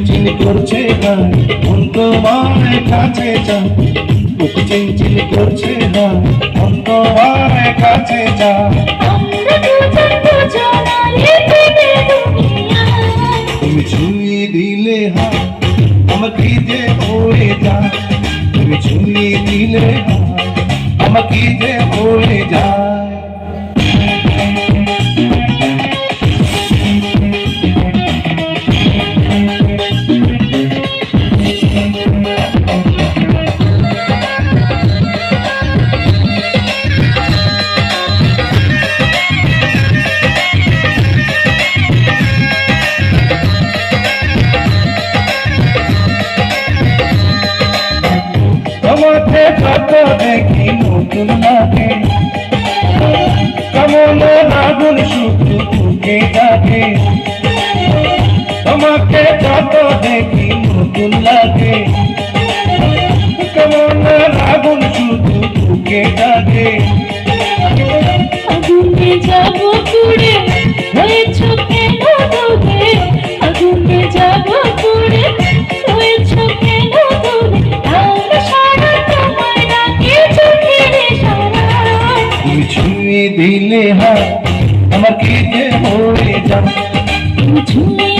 চিনচিন করছে হায় মন তোমার কাছে যায়, বুক চিনচিন করছে হায় মন তোমার কাছে যায়। তুমি ছুঁয়ে দিলে হায় আমার কি যে হয়ে যায়, তুমি ছুঁয়ে দিলে হায় আমার কি যে হয়ে যায়। তোমাকে যত দেখি নতুন লাগে, কেমন আগুন শুধু বুকে জাগে। তোমাকে যত দেখি নতুন লাগে, কেমন আগুন শুধু বুকে জাগে। আগুনে যাব পুড়ে হয়েছ কেন দূরে, আগুনে যাব পুড়ে হয়েছ কেন দূরে, আমার সারা তোমার ডাকে চোখের ইশারায়। তুমি ছুঁয়ে দিলে হায় আমার কি যে হয়ে যায়, তুমি ছুঁয়ে